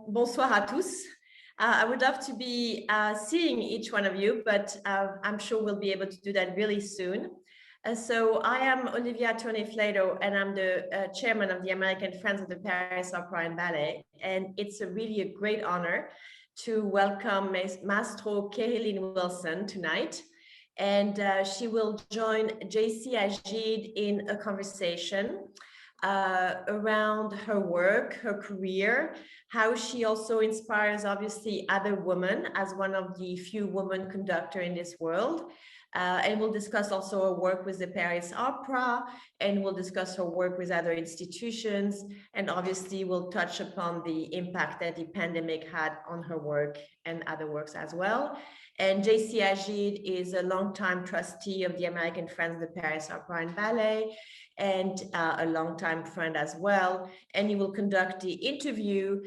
bonsoir à tous. I would love to be seeing each one of you, but I'm sure we'll be able to do that really soon. So I am Olivia Tornefledo, and I'm the chairman of the American Friends of the Paris Opera and Ballet. And it's really a great honor to welcome Maestro Keri-Lynn Wilson tonight. And she will join JC Ajid in a conversation around her work, her career, how she also inspires obviously other women as one of the few women conductor in this world. And we'll discuss also her work with the Paris Opera, and we'll discuss her work with other institutions, and obviously we'll touch upon the impact that the pandemic had on her work and other works as well. And JC Ajid is a longtime trustee of the American Friends of the Paris Opera and Ballet, and a longtime friend as well. And he will conduct the interview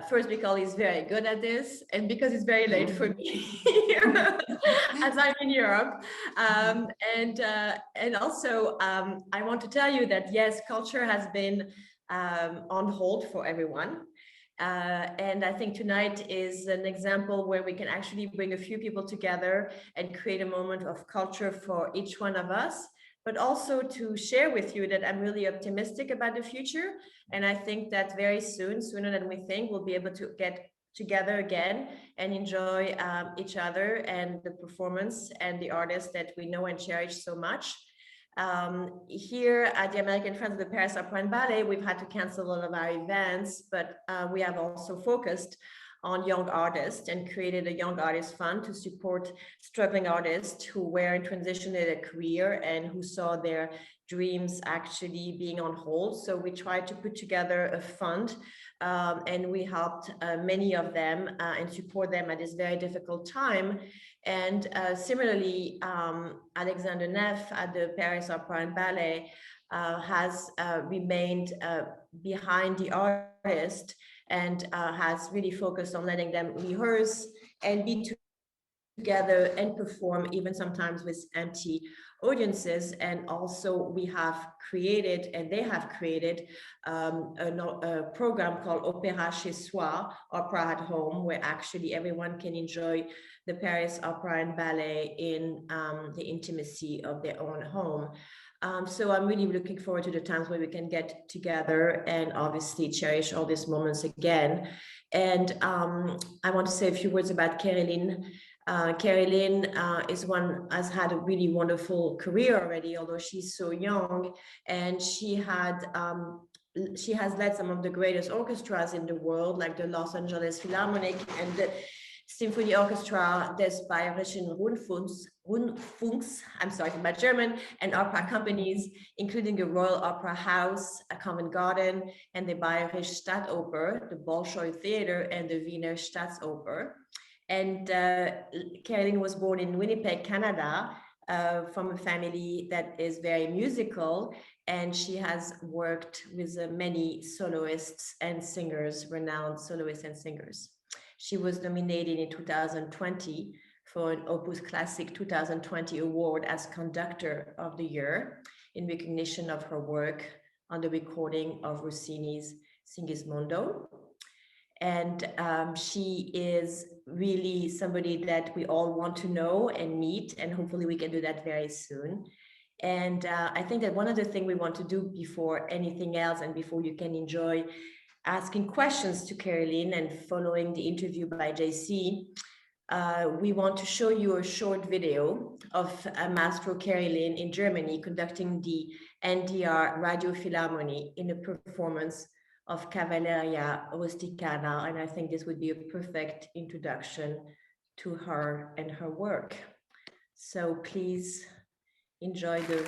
first because he's very good at this, and because it's very late for me as I'm in Europe. And also, I want to tell you that yes, culture has been on hold for everyone. And I think tonight is an example where we can actually bring a few people together and create a moment of culture for each one of us, but also to share with you that I'm really optimistic about the future. And I think that very soon, sooner than we think, we'll be able to get together again and enjoy each other and the performance and the artists that we know and cherish so much. Here at the American Friends of the Paris Opera and Ballet, we've had to cancel all of our events, but we have also focused on young artists and created a Young Artist Fund to support struggling artists who were in transition in their career and who saw their dreams actually being on hold. So we tried to put together a fund, and we helped many of them and support them at this very difficult time. And similarly, Alexander Neff at the Paris Opera and Ballet has remained behind the artist and has really focused on letting them rehearse and be together and perform, even sometimes with empty audiences. And also we have created, and they have created, a program called Opéra chez soi, Opera at Home, where actually everyone can enjoy the Paris Opera and Ballet in the intimacy of their own home. So I'm really looking forward to the times where we can get together and obviously cherish all these moments again. And I want to say a few words about Keri-Lynn. Keri-Lynn has had a really wonderful career already, although she's so young, and she has led some of the greatest orchestras in the world, like the Los Angeles Philharmonic and the Symphony Orchestra des Bayerischen Rundfunks, I'm sorry for my German, and opera companies, including the Royal Opera House, a Covent Garden, and the Bayerische Staatsoper, the Bolshoi Theatre, and the Wiener Staatsoper. And Keri-Lynn was born in Winnipeg, Canada, from a family that is very musical, and she has worked with many soloists and singers, renowned soloists and singers. She was nominated in 2020 for an Opus Klassik 2020 award as Conductor of the Year in recognition of her work on the recording of Rossini's Sigismondo. And she is really somebody that we all want to know and meet, and hopefully we can do that very soon. And I think that one of the things we want to do before anything else, and before you can enjoy asking questions to Keri-Lynn and following the interview by JC, we want to show you a short video of Maestro Keri-Lynn in Germany conducting the NDR Radio Philharmonic in a performance of Cavalleria Rusticana, and I think this would be a perfect introduction to her and her work. So please enjoy the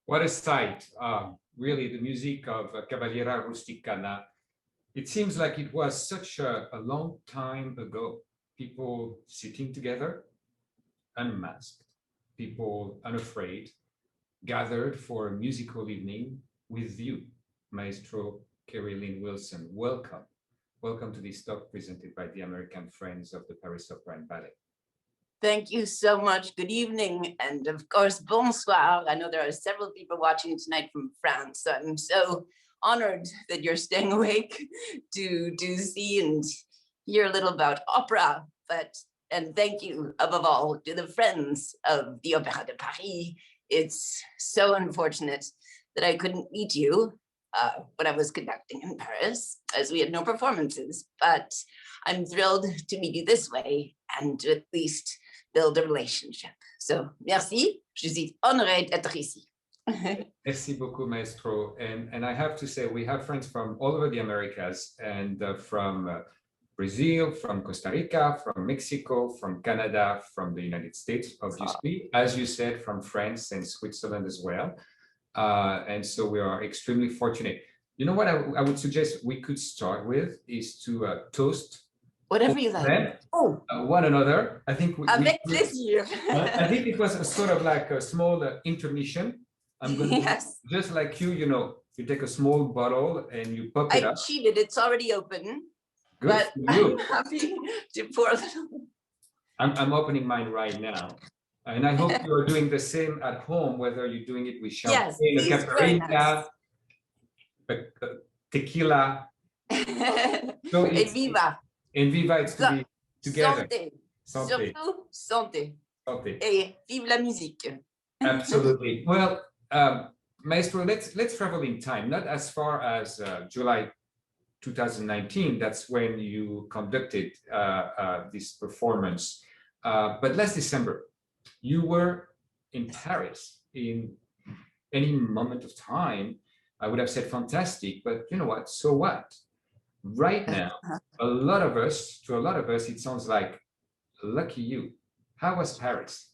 What a sight. Really, the music of Cavaliera Rusticana. It seems like it was such a long time ago. People sitting together, unmasked, people unafraid, gathered for a musical evening with you, Maestro Keri-Lynn Wilson. Welcome. Welcome to this talk presented by the American Friends of the Paris Opera and Ballet. Thank you so much. Good evening. And of course, bonsoir. I know there are several people watching tonight from France. So I'm so honored that you're staying awake to see and hear a little about opera. And thank you above all to the friends of the Opéra de Paris. It's so unfortunate that I couldn't meet you when I was conducting in Paris, as we had no performances, but I'm thrilled to meet you this way and to at least build a relationship. So, merci. Je suis honorée d'être ici. Merci beaucoup, Maestro. And I have to say, we have friends from all over the Americas and from Brazil, from Costa Rica, from Mexico, from Canada, from the United States, obviously, as you said, from France and Switzerland as well. And so we are extremely fortunate. You know what I would suggest we could start with is to toast whatever you like. One another. I think avec plaisir. I think it was a sort of like a small intermission. I'm going to just like you know, you take a small bottle and you pop it up. I cheated. It's already open. Good but for you. I'm happy to pour a little. I'm opening mine right now. And I hope you are doing the same at home, whether you're doing it with champagne, a caipirinha, tequila. So Et viva. And viva, it's to be together. Santé. Santé. Surtout santé. Santé. Et vive la musique. Absolutely. Well, Maestro, let's travel in time, not as far as July 2019. That's when you conducted this performance. But last December, you were in Paris. In any moment of time, I would have said fantastic, but you know what? So what? Right now, to a lot of us, it sounds like lucky you. How was Paris?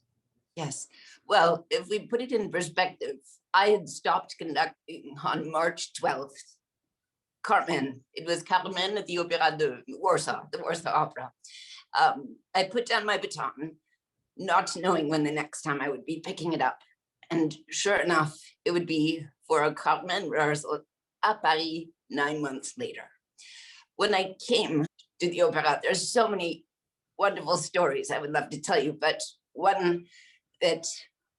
Yes. Well, if we put it in perspective, I had stopped conducting on March 12th. Carmen. It was Carmen at the Opéra de Warsaw, the Warsaw Opera. I put down my baton, not knowing when the next time I would be picking it up. And sure enough, it would be for a Carmen rehearsal at Paris 9 months later. When I came to the opera, there's so many wonderful stories I would love to tell you, but one that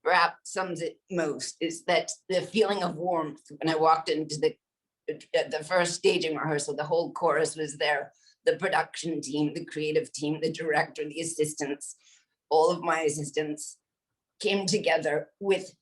perhaps sums it most is that the feeling of warmth when I walked into the first staging rehearsal. The whole chorus was there, the production team, the creative team, the director, the assistants, all of my assistants came together with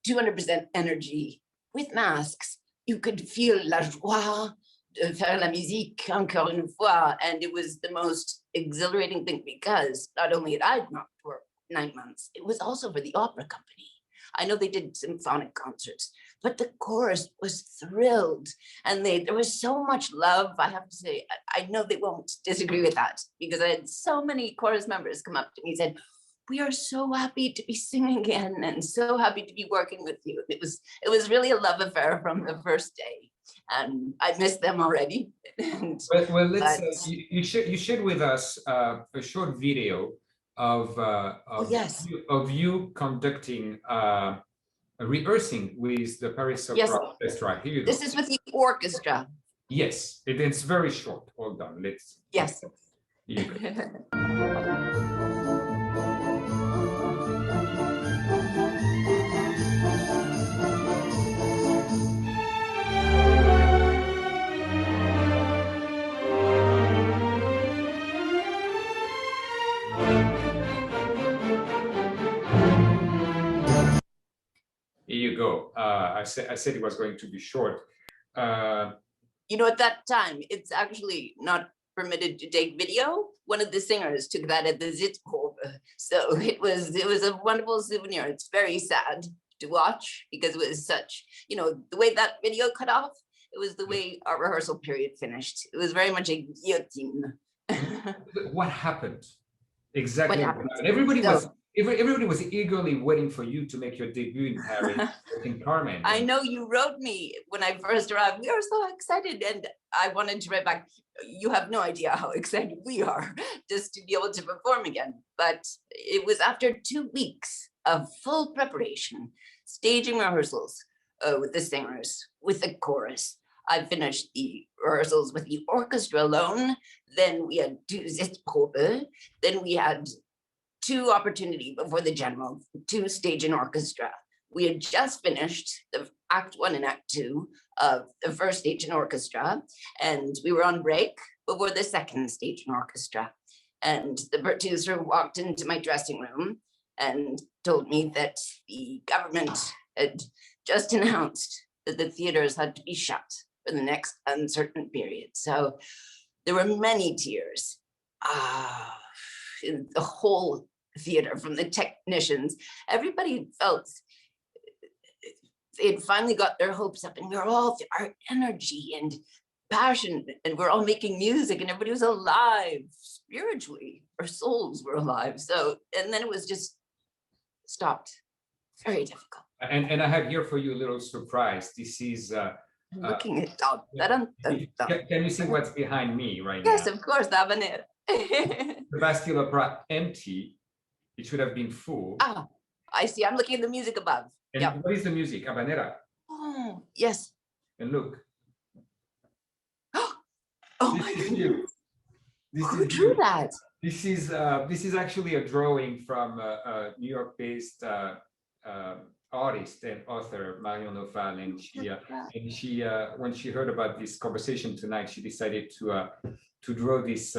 200% energy, with masks. You could feel la joie de faire la musique encore une fois. And it was the most exhilarating thing because not only had I not worked 9 months, it was also for the opera company. I know they did symphonic concerts, but the chorus was thrilled. And there was so much love. I have to say, I know they won't disagree with that because I had so many chorus members come up to me and said, we are so happy to be singing again and so happy to be working with you. It was really a love affair from the first day. And I miss them already. Well, let's, you shared with us a short video of you conducting rehearsing with the Paris Opera Orchestra. Here you go. This is with the orchestra. Yes, it's very short. Hold on, let's. Yes. Here you go. Here you go. I said it was going to be short. You know, at that time, it's actually not permitted to take video. One of the singers took that at the Sitzprobe. So it was a wonderful souvenir. It's very sad to watch because it was such, you know, the way that video cut off, it was the way our rehearsal period finished. It was very much a guillotine. What happened? Exactly. What happened? Everybody was everybody was eagerly waiting for you to make your debut in Paris in Carmen. I know you wrote me when I first arrived. We are so excited, and I wanted to write back. You have no idea how excited we are just to be able to perform again. But it was after 2 weeks of full preparation, staging rehearsals with the singers, with the chorus. I finished the rehearsals with the orchestra alone. Then we had 2 Sitzprobe. Then we had 2 opportunity before the general, 2 stage and orchestra. We had just finished the Act 1 and Act 2 of the first stage and orchestra, and we were on break before the second stage and orchestra. And the producer walked into my dressing room and told me that the government had just announced that the theaters had to be shut for the next uncertain period. So there were many tears in the whole theater, from the technicians. Everybody felt they had finally got their hopes up, and we were all, our energy and passion, and we're all making music, and everybody was alive spiritually. Our souls were alive. So, and then it was just stopped. Very difficult. And I have here for you a little surprise. This is looking at can you see what's behind me right now? Yes, of course, the habanera. The Bastille Opera empty. It should have been full. Ah, I see. I'm looking at the music above. And yeah. What is the music? Habanera. Oh, yes. And look. Oh my goodness. Who drew that? This is actually a drawing from a New York-based artist and author, Marion Nofal, and she when she heard about this conversation tonight, she decided to draw this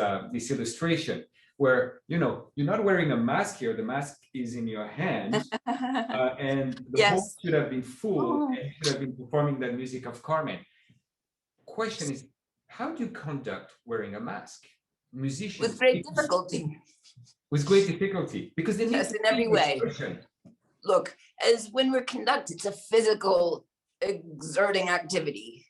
illustration where, you know, you're not wearing a mask here, the mask is in your hand, and the yes. hall should have been full, and you should have been performing that music of Carmen. Question is, how do you conduct wearing a mask? Musicians with great difficulty. With great difficulty, because they need yes, in every way. Look, as when we're conducting, it's a physical, exerting activity.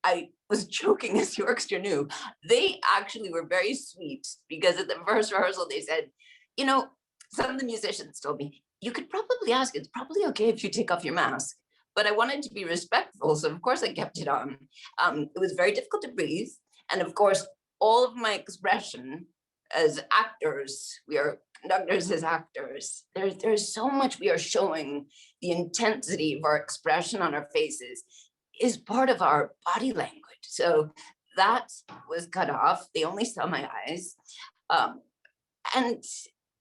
I was joking, as the orchestra knew. They actually were very sweet, because at the first rehearsal, they said, you know, some of the musicians told me, you could probably ask, it's probably okay if you take off your mask. But I wanted to be respectful, so of course I kept it on. It was very difficult to breathe. And of course, all of my expression as actors, we are conductors as actors, there's so much we are showing. The intensity of our expression on our faces is part of our body language. So that was cut off. They only saw my eyes. And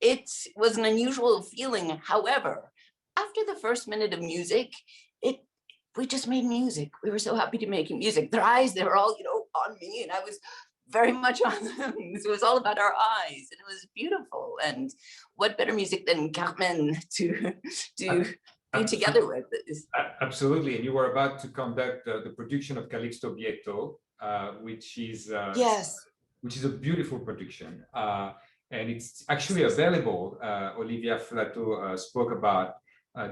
it was an unusual feeling. However, after the first minute of music, we just made music. We were so happy to make music. Their eyes, they were all, you know, on me, and I was very much on them. So it was all about our eyes, and it was beautiful. And what better music than Carmen to be together with? Absolutely. And you were about to conduct the production of Calixto Bieto, which is which is a beautiful production, and it's actually available. Olivia Flato spoke about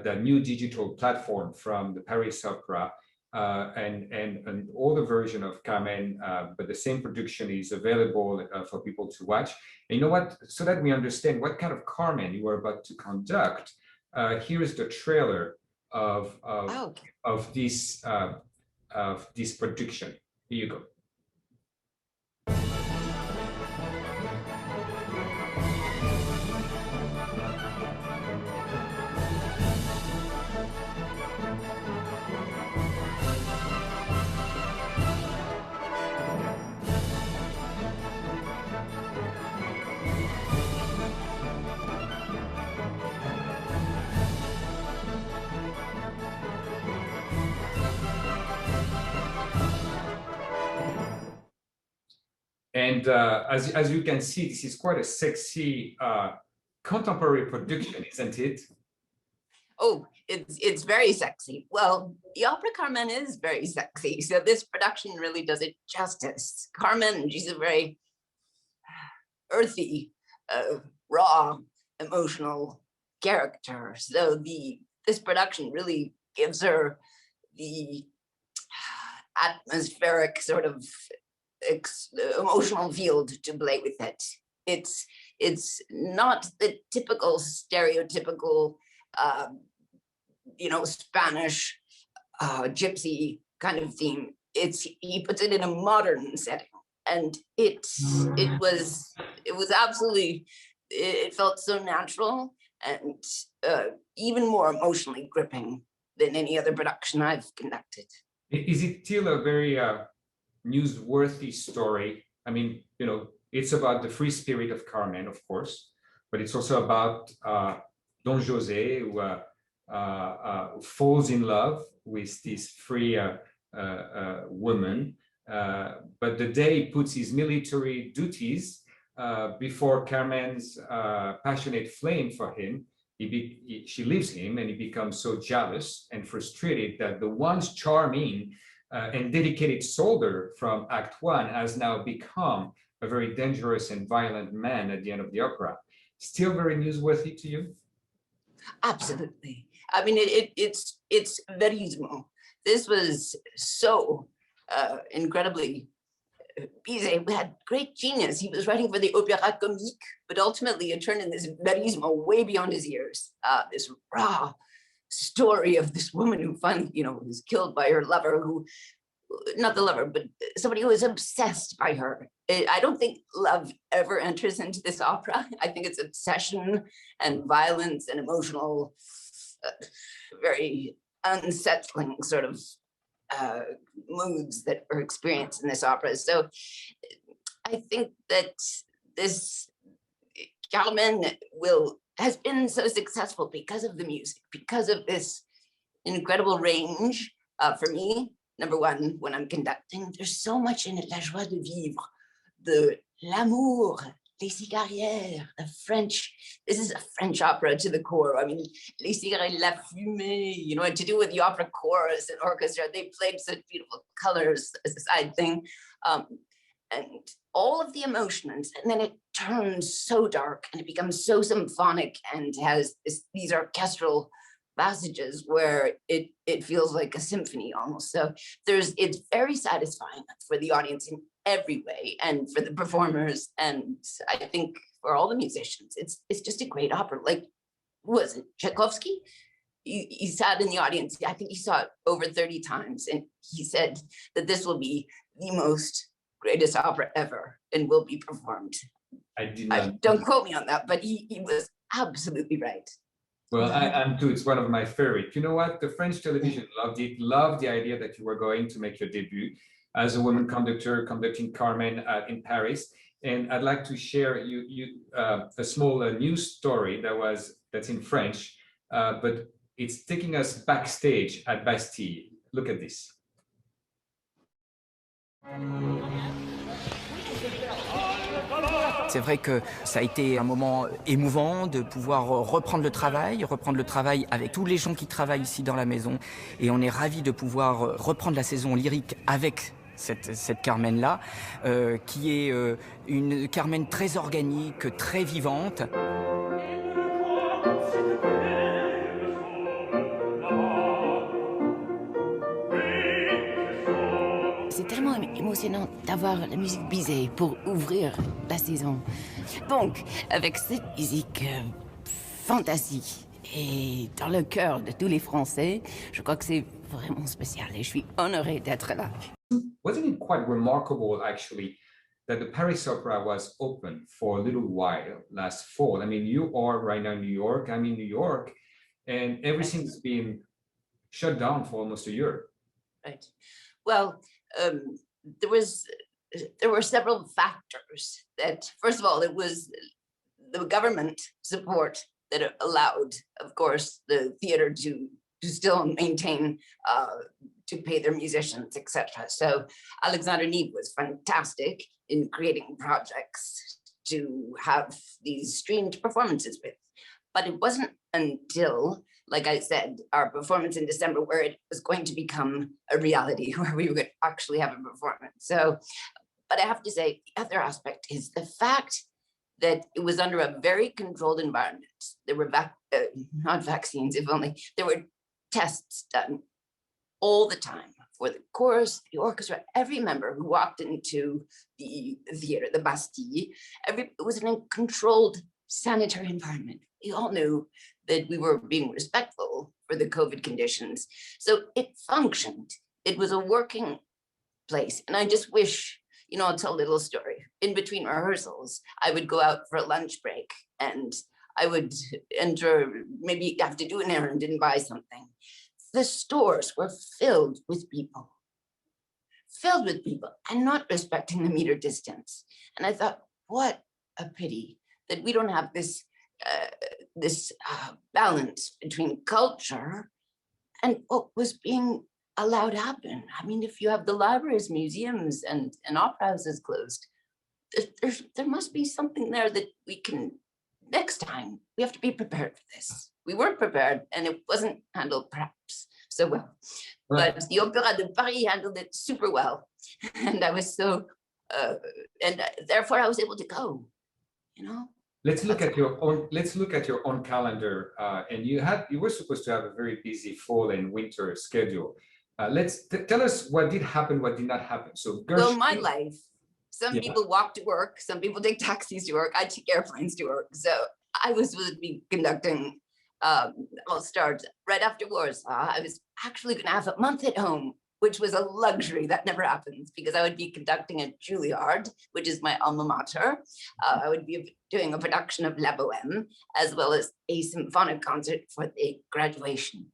the new digital platform from the Paris Opera, and older version of Carmen, but the same production is available for people to watch. And you know what? So that we understand what kind of Carmen you are about to conduct, here is the trailer of this production. Here you go. And as you can see, this is quite a sexy contemporary production, isn't it? Oh, it's very sexy. Well, the opera Carmen is very sexy, so this production really does it justice. Carmen, she's a very earthy, raw, emotional character. So this production really gives her the atmospheric sort of emotional field to play with it. it's not the typical stereotypical, Spanish gypsy kind of theme. He puts it in a modern setting, and it was absolutely, it felt so natural and even more emotionally gripping than any other production I've conducted. Is it still a very newsworthy story? I mean, it's about the free spirit of Carmen, of course, but it's also about Don José, who falls in love with this free woman. But the day he puts his military duties before Carmen's passionate flame for him, she leaves him, and he becomes so jealous and frustrated that the once charming and dedicated soldier from Act One has now become a very dangerous and violent man at the end of the opera. Still very newsworthy to you? Absolutely. I mean, it's verismo. This was so incredibly. Bizet had great genius. He was writing for the Opéra Comique, but ultimately it turned in this verismo way beyond his years. This raw story of this woman who finally, was killed by her lover, not the lover, but somebody who was obsessed by her. I don't think love ever enters into this opera. I think it's obsession and violence and emotional, very unsettling sort of moods that are experienced in this opera. So I think that this Carmen has been so successful because of the music, because of this incredible range. For me, number one, when I'm conducting, there's so much in it, la joie de vivre, l'amour, les cigarières, the French. This is a French opera to the core. I mean, les cigarettes, la fumée, and to do with the opera chorus and orchestra, they played such beautiful colors as a side thing. And all of the emotions, and then it turns so dark and it becomes so symphonic and has these orchestral passages where it feels like a symphony almost. So it's very satisfying for the audience in every way, and for the performers, and I think for all the musicians. It's just a great opera. Like, who was it, Tchaikovsky? He sat in the audience. I think he saw it over 30 times, and he said that this will be the most greatest opera ever and will be performed. Don't quote me on that, but he was absolutely right. Well, I'm too. It's one of my favorite. You know what? The French television loved it, loved the idea that you were going to make your debut as a woman conductor conducting Carmen in Paris. And I'd like to share a small news story that's in French, but it's taking us backstage at Bastille. Look at this. C'est vrai que ça a été un moment émouvant de pouvoir reprendre le travail avec tous les gens qui travaillent ici dans la maison. Et on est ravis de pouvoir reprendre la saison lyrique avec cette Carmen-là, qui est une Carmen très organique, très vivante. C'est tellement émotionnant d'avoir la musique Bizet pour ouvrir la saison. Donc, avec cette musique fantastique et dans le cœur de tous les Français, je crois que c'est vraiment spécial et je suis honorée d'être là. Wasn't it quite remarkable, actually, that the Paris Opera was open for a little while last fall? I mean, you are right now in New York, I'm in New York, and everything's been shut down for almost a year. Right. Well, there were several factors that, first of all, it was the government support that allowed, of course, the theater to still maintain, to pay their musicians, etc. So Alexander Nieve was fantastic in creating projects to have these streamed performances with. But it wasn't until, like I said, our performance in December where it was going to become a reality, where we would actually have a performance. So, but I have to say, the other aspect is the fact that it was under a very controlled environment. There were not vaccines, if only, there were tests done all the time for the chorus, the orchestra, every member who walked into the theater, the Bastille, it was in a controlled sanitary environment. We all knew that we were being respectful for the COVID conditions. So it functioned. It was a working place. And I just wish, I'll tell a little story. In between rehearsals, I would go out for a lunch break and I would enter, maybe have to do an errand and buy something. The stores were filled with people and not respecting the meter distance. And I thought, what a pity that we don't have this balance between culture and what was being allowed to happen. I mean, if you have the libraries, museums, and opera houses closed, there must be something there that we can, next time, we have to be prepared for this. We weren't prepared, and it wasn't handled perhaps so well. Right. But the Opéra de Paris handled it super well. And I was so, and therefore I was able to go, Let's look at your own calendar. And you were supposed to have a very busy fall and winter schedule. Tell us what did happen, what did not happen. So, well, my life. Some people walk to work. Some people take taxis to work. I take airplanes to work. So I was going to be conducting. I'll start right after Warsaw. I was actually going to have a month at home, which was a luxury that never happens because I would be conducting at Juilliard, which is my alma mater. I would be doing a production of La Bohème, as well as a symphonic concert for the graduation.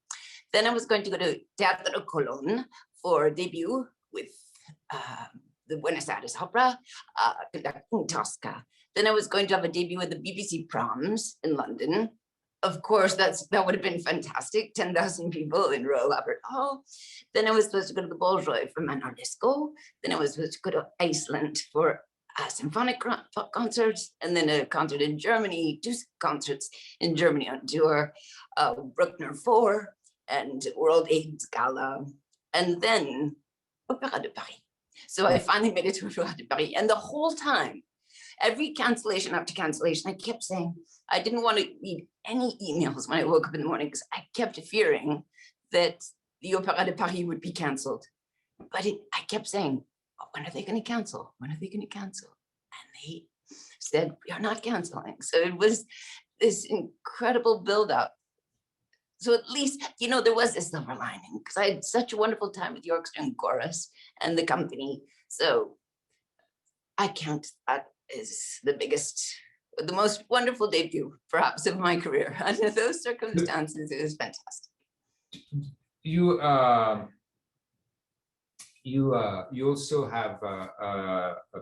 Then I was going to go to Teatro Cologne for a debut with the Wiener Staatsoper, conducting Tosca. Then I was going to have a debut at the BBC Proms in London. Of course, that would have been fantastic. 10,000 people in Royal Albert Hall. Then I was supposed to go to the Bolshoi for Manardesco. Then I was supposed to go to Iceland for a symphonic concert, and then a concert in Germany, 2 concerts in Germany on tour, Bruckner 4 and World AIDS Gala, and then Opéra de Paris. So I finally made it to Opéra de Paris. And the whole time, every cancellation after cancellation, I kept saying, I didn't want to read any emails when I woke up in the morning because I kept fearing that the Opéra de Paris would be canceled. But I kept saying, oh, when are they going to cancel? When are they going to cancel? And they said, we are not canceling. So it was this incredible build-up. So at least, there was a silver lining because I had such a wonderful time with the orchestra and chorus and the company. So I count that as the most wonderful debut, perhaps, of my career. Under those circumstances, it was fantastic. You also have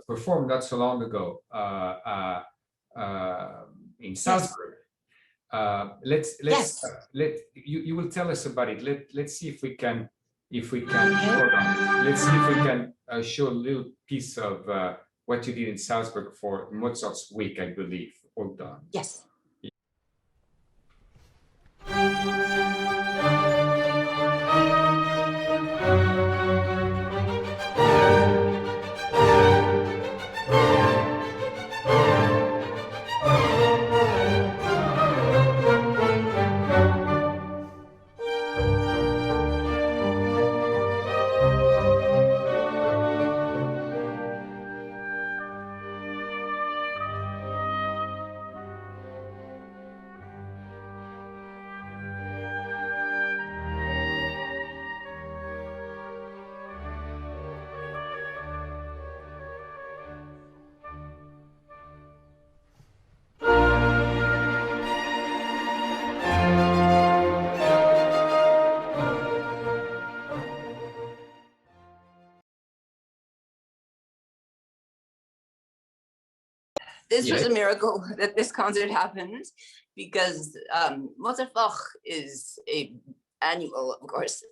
performed not so long ago in Salzburg. Yes. You will tell us about it. Let's see if we can hold on. Let's see if we can show a little piece of what you did in Salzburg for Mozart's week, I believe. Hold on. Yes. This was a miracle that this concert happened because Mozartwoche is an annual, of course,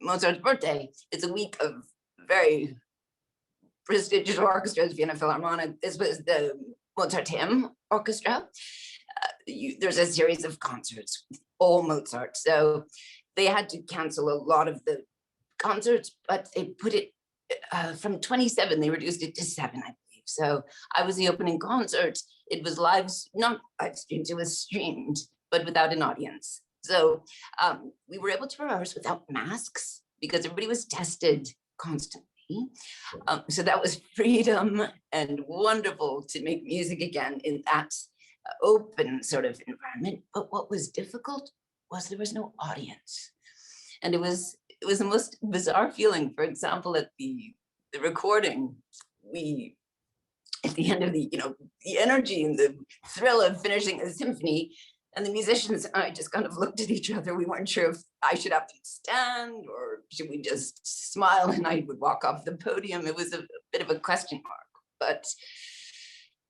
Mozart's birthday. It's a week of very prestigious orchestras, Wiener Philharmonic. This was the Mozart Hymn Orchestra. There's a series of concerts with all Mozart. So they had to cancel a lot of the concerts, but they put it from 27, they reduced it to 7, I believe. So I was the opening concert. It was not live streamed, it was streamed, but without an audience. So we were able to rehearse without masks, because everybody was tested constantly. So that was freedom and wonderful to make music again in that open sort of environment. But what was difficult was there was no audience. And it was the most bizarre feeling. For example, at the recording, we, at the end of the energy and the thrill of finishing a symphony, and the musicians and I just kind of looked at each other. We weren't sure if I should have them stand or should we just smile and I would walk off the podium. It was a bit of a question mark, but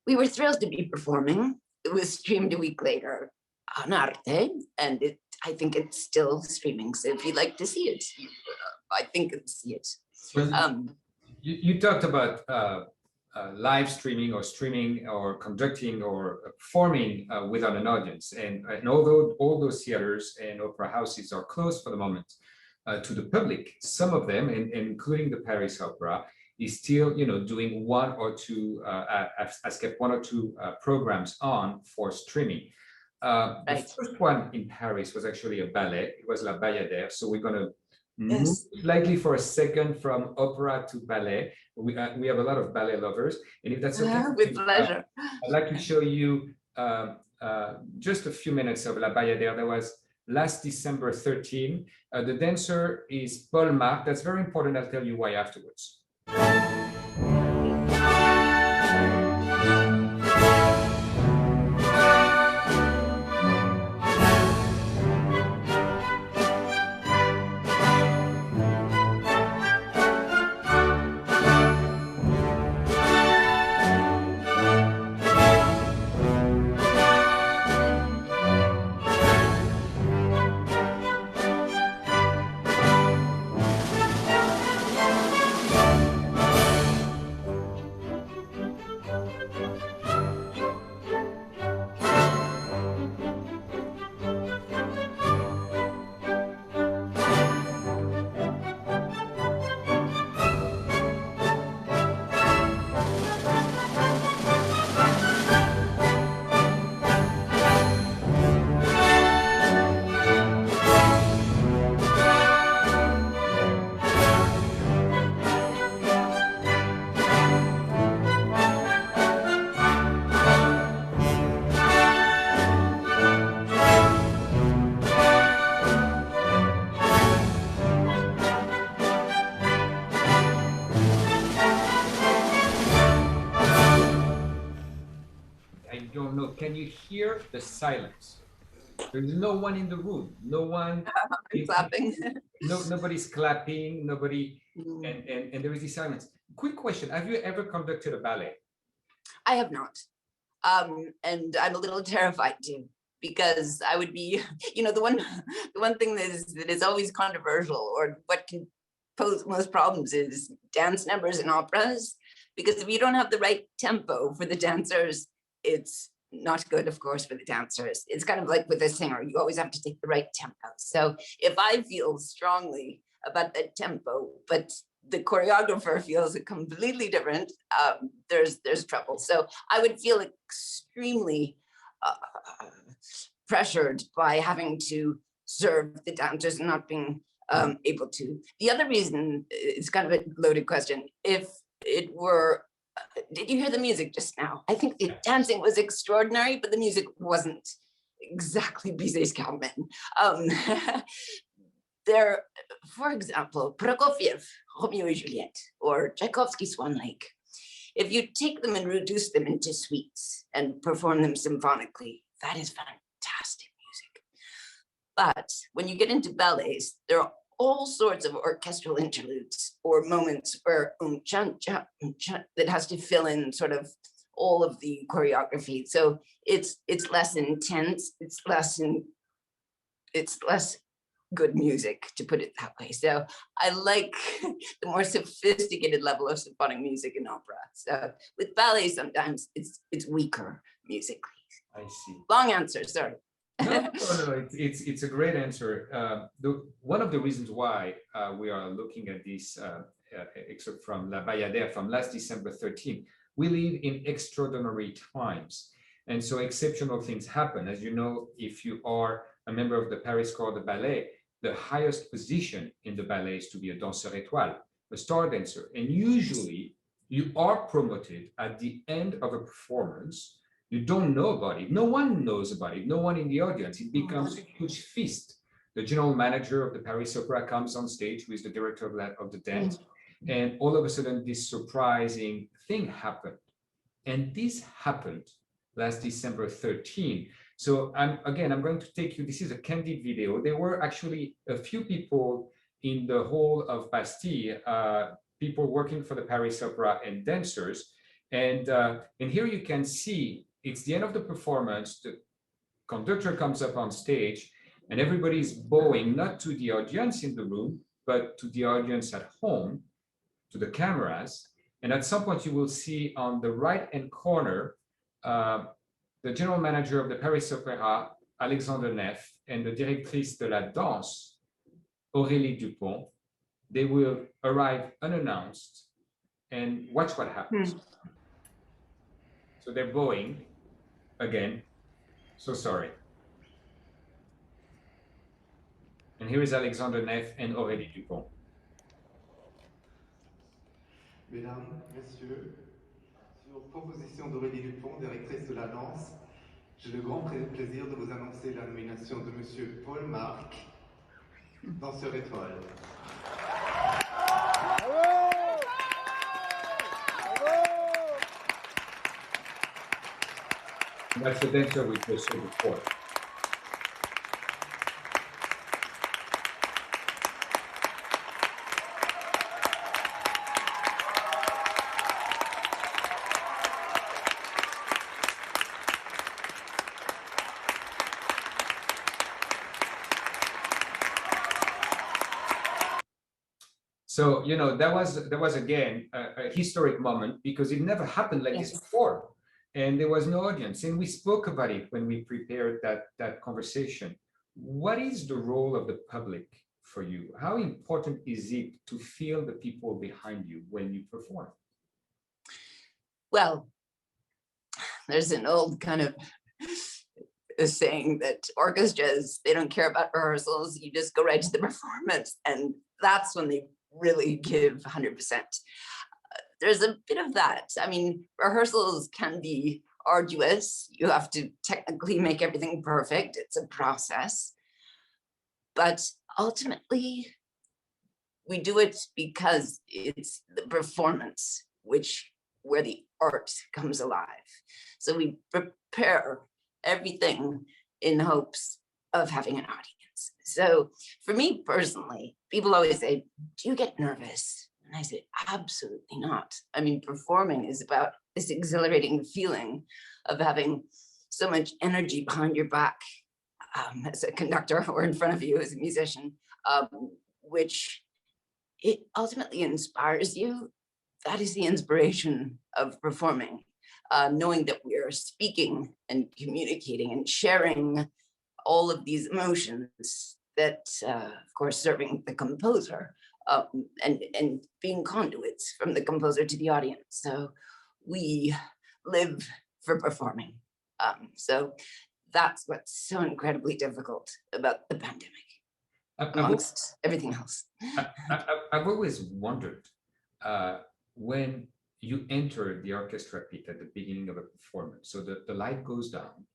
we were thrilled to be performing. It was streamed a week later on Arte, and I think it's still streaming. So if you'd like to see it, I think you'll see it. Well, you talked about live streaming or conducting or performing without an audience. And although all those theaters and opera houses are closed for the moment to the public, some of them, including the Paris Opera, is still doing one or two, has kept one or two programs on for streaming. Right. The first one in Paris was actually a ballet. It was La Bayadère. So we're going to move slightly for a second from opera to ballet. We have a lot of ballet lovers, and if that's okay, with pleasure. I'd like to show you just a few minutes of La Bayadère. That was last December 13. The dancer is Paul Marc. That's very important. I'll tell you why afterwards. Can you hear the silence? There's no one in the room. No one clapping. Nobody's clapping. Nobody, and there is this silence. Quick question: have you ever conducted a ballet? I have not, and I'm a little terrified too, because I would be, the one thing that is always controversial, or what can pose most problems, is dance numbers in operas, because if you don't have the right tempo for the dancers, it's not good, of course, for the dancers. It's kind of like with a singer, you always have to take the right tempo. So if I feel strongly about the tempo, but the choreographer feels it completely different, there's trouble. So I would feel extremely pressured by having to serve the dancers and not being able to. The other reason, it's kind of a loaded question, if it were, did you hear the music just now? I think the dancing was extraordinary, but the music wasn't exactly Bizet's Carmen. There, for example, Prokofiev, Romeo and Juliet, or Tchaikovsky's Swan Lake. If you take them and reduce them into suites and perform them symphonically, that is fantastic music. But when you get into ballets, there are all sorts of orchestral interludes or moments where that has to fill in sort of all of the choreography. So it's less intense, it's less good music, to put it that way. So I like the more sophisticated level of symphonic music in opera. So with ballet, sometimes it's weaker musically. I see. Long answer, sorry. No, it's a great answer. One of the reasons why we are looking at this excerpt from La Bayadère from last December 13, we live in extraordinary times. And so exceptional things happen. As you know, if you are a member of the Paris Corps de Ballet, the highest position in the ballet is to be a danseur étoile, a star dancer. And usually you are promoted at the end of a performance. You don't know about it. No one knows about it. No one in the audience. It becomes a huge feast. The general manager of the Paris Opera comes on stage, who is the director of the dance. And all of a sudden, this surprising thing happened. And this happened last December 13. So I'm going to take you, this is a candid video. There were actually a few people in the whole of Bastille, people working for the Paris Opera and dancers. And here you can see, it's the end of the performance. The conductor comes up on stage and everybody is bowing, not to the audience in the room, but to the audience at home, to the cameras. And at some point you will see on the right-hand corner, the general manager of the Paris Opera, Alexandre Neff, and the directrice de la danse, Aurélie Dupont. They will arrive unannounced and watch what happens. So they're bowing again. So sorry. And here is Alexandre Neff and Aurélie Dupont. Mesdames, Messieurs, sur proposition d'Aurélie Dupont, directrice de la danse, j'ai le grand plaisir de vous annoncer la nomination de Monsieur Paul Marc, danseur étoile. That's the dancer we just saw before. So, you know, that was again a historic moment because it never happened like this before. And there was no audience. And we spoke about it when we prepared that conversation. What is the role of the public for you? How important is it to feel the people behind you when you perform? Well, there's an old kind of saying that orchestras, they don't care about rehearsals. You just go right to the performance. And that's when they really give 100%. There's a bit of that. I mean, rehearsals can be arduous. You have to technically make everything perfect. It's a process. But ultimately, we do it because it's the performance where the art comes alive. So we prepare everything in hopes of having an audience. So for me personally, people always say, do you get nervous? And I say, absolutely not. I mean, performing is about this exhilarating feeling of having so much energy behind your back as a conductor or in front of you as a musician, which it ultimately inspires you. That is the inspiration of performing, knowing that we are speaking and communicating and sharing all of these emotions that, of course, serving the composer and being conduits from the composer to the audience. So we live for performing. So that's what's so incredibly difficult about the pandemic, amongst everything else. I've always wondered, when you enter the orchestra pit at the beginning of a performance, so the light goes down,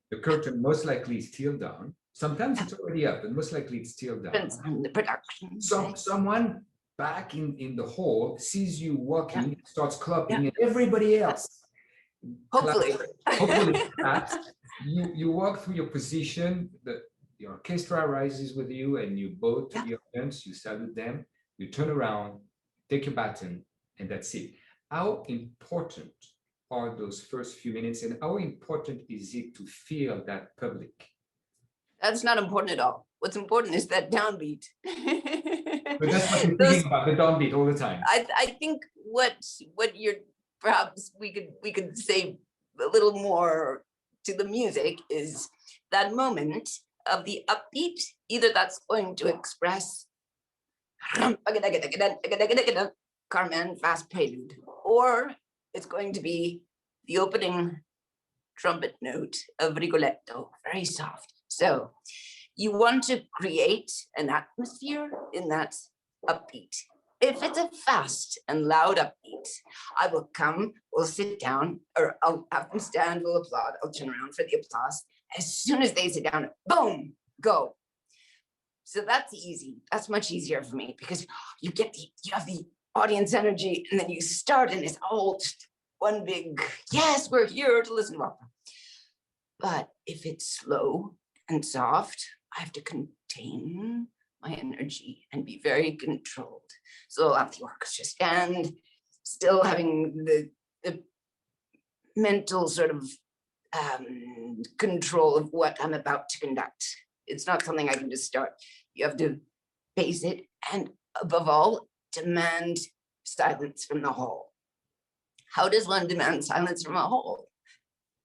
the curtain most likely is still down. Sometimes it's already up, but most likely it's still down. Depends on the production. Someone back in the hall sees you walking, starts clapping, and everybody else hopefully claps. You walk through your position, the orchestra rises with you, and you bow to the audience, you salute them, you turn around, take your baton, and that's it. How important are those first few minutes, and how important is it to feel that public? That's not important at all. What's important is that downbeat. But that's what you're thinking about, the downbeat all the time. I think what you're perhaps we could say a little more to the music is that moment of the upbeat. Either that's going to express Carmen fast prelude, or it's going to be the opening trumpet note of Rigoletto, very soft. So you want to create an atmosphere in that upbeat. If it's a fast and loud upbeat, I will come, we'll sit down, or I'll have them stand, we'll applaud, I'll turn around for the applause. As soon as they sit down, boom, go. So that's easy. That's much easier for me because you have the audience energy, and then you start and it's all just one big, yes, we're here to listen to opera. But if it's slow and soft, I have to contain my energy and be very controlled. So I'll have the orchestra stand, still having the mental sort of control of what I'm about to conduct. It's not something I can just start. You have to pace it, and above all, demand silence from the hall. How does one demand silence from a hall?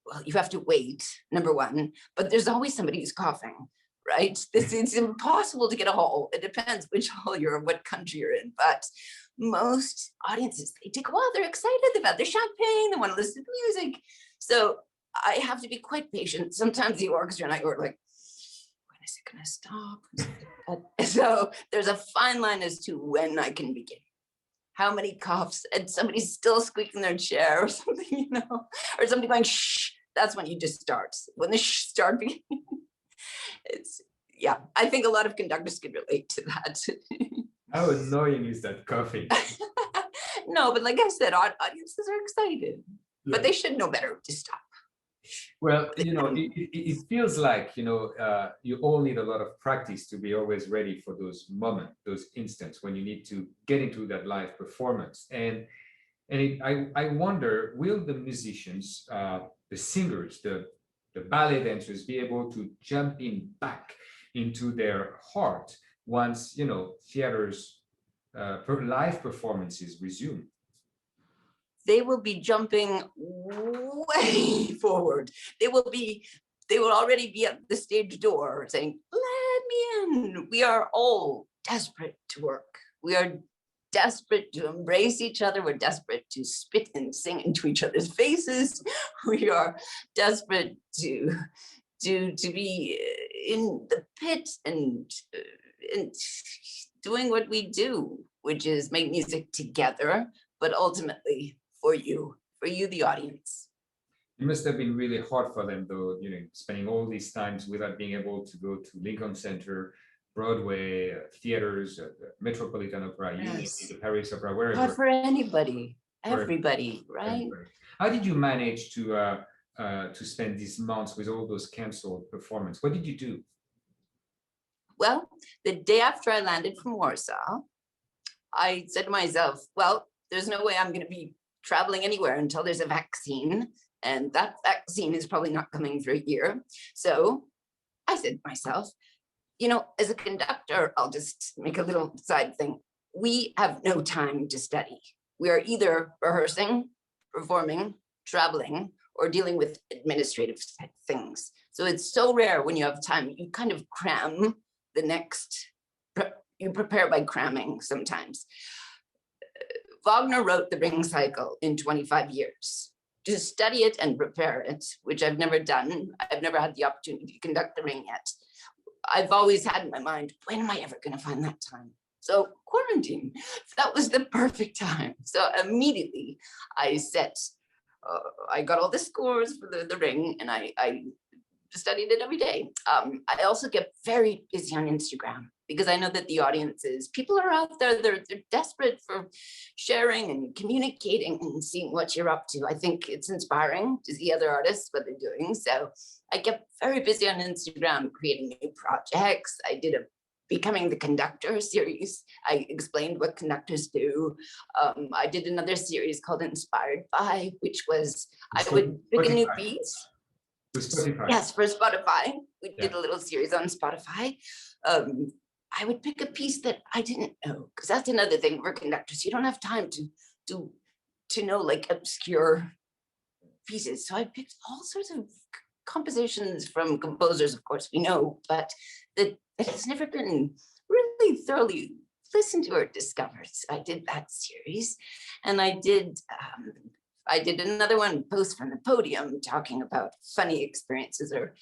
Well, you have to wait, number one, but there's always somebody who's coughing, right? It's impossible to get a hall. It depends which hall you're in, what country you're in, but most audiences, they take a while, they're excited, they've had their champagne, they want to listen to music. So I have to be quite patient. Sometimes the orchestra and I are like, when is it gonna stop? So there's a fine line as to when I can begin. How many coughs, and somebody's still squeaking their chair or something, you know, or somebody going, shh, that's when you just start. When the shh start beginning, it's, yeah, I think a lot of conductors can relate to that. How annoying is that coughing? No, but like I said, audiences are excited, Yeah. but they should know better to stop. Well, you know, it feels like, you know, you all need a lot of practice to be always ready for those moments, those instants when you need to get into that live performance. And I wonder, will the musicians, the singers, the ballet dancers be able to jump in back into their heart once, you know, theaters, live performances resume? They will be jumping way forward. They will already be at the stage door saying, let me in. We are all desperate to work. We are desperate to embrace each other. We're desperate to spit and sing into each other's faces. We are desperate to be in the pit and doing what we do, which is make music together, but ultimately for you, the audience. It must have been really hard for them, though, you know, spending all these times without being able to go to Lincoln Center, Broadway, theaters, Metropolitan Opera, Yes. the Paris Opera, wherever. Not for anybody, everybody, right? Everybody. How did you manage to spend these months with all those canceled performances? What did you do? Well, the day after I landed from Warsaw, I said to myself, well, there's no way I'm going to be traveling anywhere until there's a vaccine. And that vaccine is probably not coming for a year. So I said to myself, you know, as a conductor, I'll just make a little side thing. We have no time to study. We are either rehearsing, performing, traveling, or dealing with administrative things. So it's so rare when you have time, you kind of cram the next, you prepare by cramming sometimes. Wagner wrote the Ring Cycle in 25 years. To study it and prepare it, which I've never done. I've never had the opportunity to conduct the Ring yet. I've always had in my mind, when am I ever going to find that time? So quarantine, that was the perfect time. So immediately I got all the scores for the Ring, and I studied it every day. I also get very busy on Instagram because I know that the audiences, people are out there, they're desperate for sharing and communicating and seeing what you're up to. I think it's inspiring to see other artists, what they're doing. So I get very busy on Instagram, creating new projects. I did a Becoming the Conductor series. I explained what conductors do. I did another series called Inspired By, which was, I would pick a new piece. Yes, for Spotify. We did a little series on Spotify. I would pick a piece that I didn't know, because that's another thing for conductors. You don't have time to know like obscure pieces. So I picked all sorts of compositions from composers, of course, we know, but that has never been really thoroughly listened to or discovered. So I did that series, and I did another one, Post from the Podium, talking about funny experiences or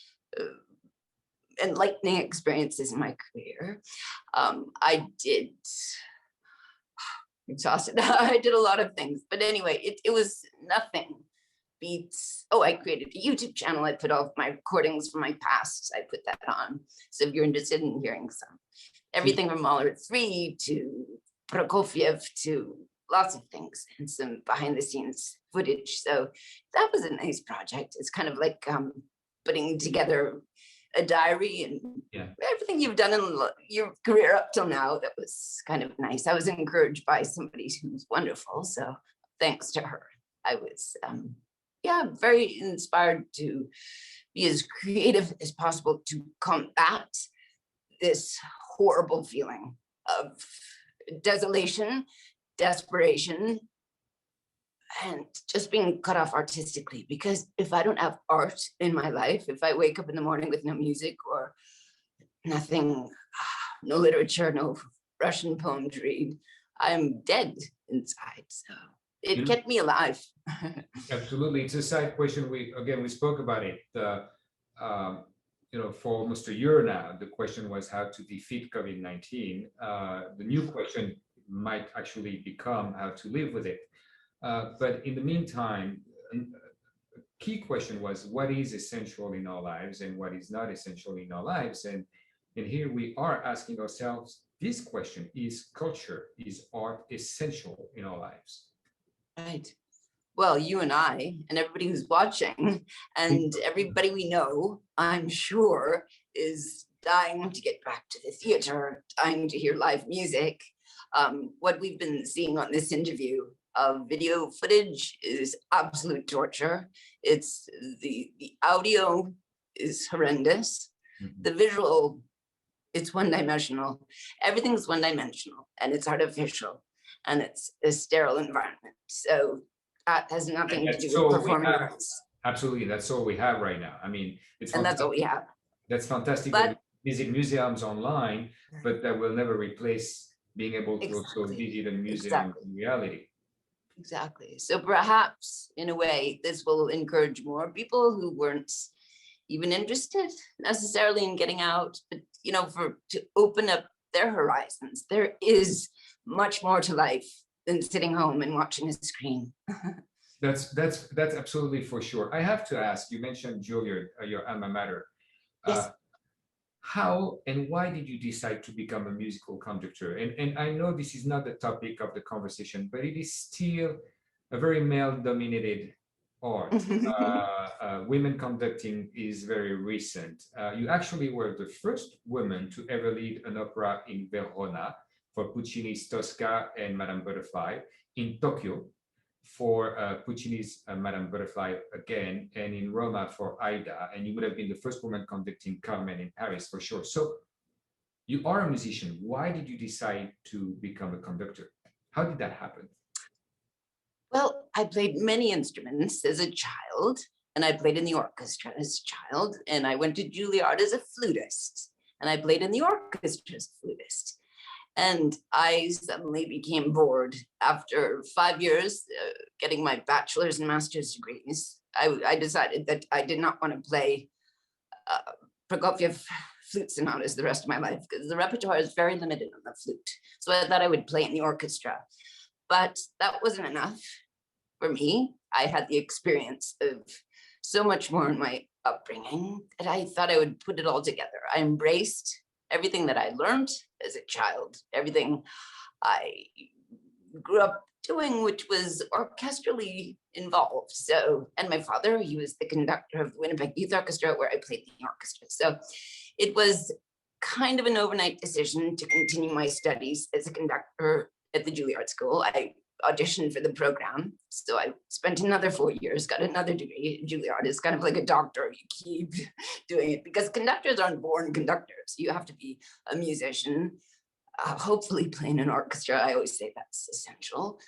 enlightening experiences in my career. I did, exhausted. I did a lot of things, but anyway, it was nothing beats. Oh, I created a YouTube channel. I put all of my recordings from my past. I put that on. So if you're interested in hearing some, everything from Mahler 3 to Prokofiev to lots of things and some behind the scenes footage. So that was a nice project. It's kind of like putting together a diary and everything you've done in your career up till now. That was kind of nice. I was encouraged by somebody who's wonderful. So thanks to her, I was very inspired to be as creative as possible to combat this horrible feeling of desolation, desperation, and just being cut off artistically. Because if I don't have art in my life, if I wake up in the morning with no music or nothing, no literature, no Russian poem to read, I'm dead inside. So it kept me alive. Absolutely, it's a side question. We spoke about it. For almost a year now, the question was how to defeat COVID-19. The new question might actually become how to live with it. But in the meantime, a key question was what is essential in our lives and what is not essential in our lives. And here we are asking ourselves this question: is culture, is art essential in our lives? Right. Well, you and I and everybody who's watching and everybody we know, I'm sure, is dying to get back to the theater, dying to hear live music. What we've been seeing on this interview of video footage is absolute torture. It's the audio is horrendous. Mm-hmm. The visual, it's one-dimensional. Everything's one-dimensional and it's artificial and it's a sterile environment. So that has nothing to do with performing arts. Absolutely, that's all we have right now. I mean, that's all we have. That's fantastic. But visit museums online, but that will never replace being able to also visit a museum in reality. Exactly. So perhaps, in a way, this will encourage more people who weren't even interested necessarily in getting out, but to open up their horizons. There is much more to life than sitting home and watching a screen. That's absolutely for sure. I have to ask, you mentioned Juilliard, your alma mater. Yes. How and why did you decide to become a musical conductor? And I know this is not the topic of the conversation, but it is still a very male-dominated art. Women conducting is very recent. You actually were the first woman to ever lead an opera in Verona for Puccini's Tosca and Madame Butterfly, in Tokyo for Puccini's Madame Butterfly again, and in Roma for Aida, and you would have been the first woman conducting Carmen in Paris for sure. So you are a musician. Why did you decide to become a conductor? How did that happen? Well, I played many instruments as a child, and I played in the orchestra as a child, and I went to Juilliard as a flutist, and I played in the orchestra as a flutist. And I suddenly became bored after 5 years getting my bachelor's and master's degrees. I decided that I did not want to play Prokofiev flute sonatas the rest of my life because the repertoire is very limited on the flute. So I thought I would play in the orchestra, but that wasn't enough for me. I had the experience of so much more in my upbringing that I thought I would put it all together. I embraced everything that I learned as a child, everything I grew up doing, which was orchestrally involved. So, and my father, he was the conductor of the Winnipeg Youth Orchestra, where I played in the orchestra. So it was kind of an overnight decision to continue my studies as a conductor at the Juilliard School. I auditioned for the program. So I spent another 4 years, got another degree. Juilliard is kind of like a doctor. You keep doing it because conductors aren't born conductors. You have to be a musician, hopefully play in an orchestra. I always say that's essential.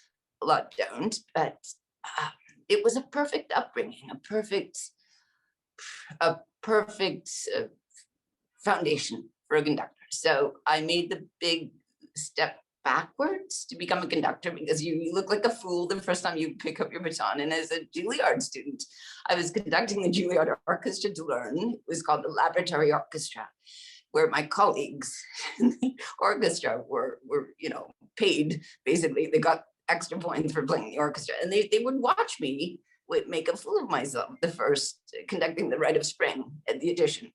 A lot don't, but it was a perfect upbringing, a perfect foundation for a conductor. So I made the big step backwards to become a conductor because you look like a fool the first time you pick up your baton. And as a Juilliard student, I was conducting the Juilliard Orchestra to learn. It was called the Laboratory Orchestra, where my colleagues in the orchestra were paid. Basically, they got extra points for playing the orchestra, and they would watch me make a fool of myself the first conducting the Rite of Spring at the Audition.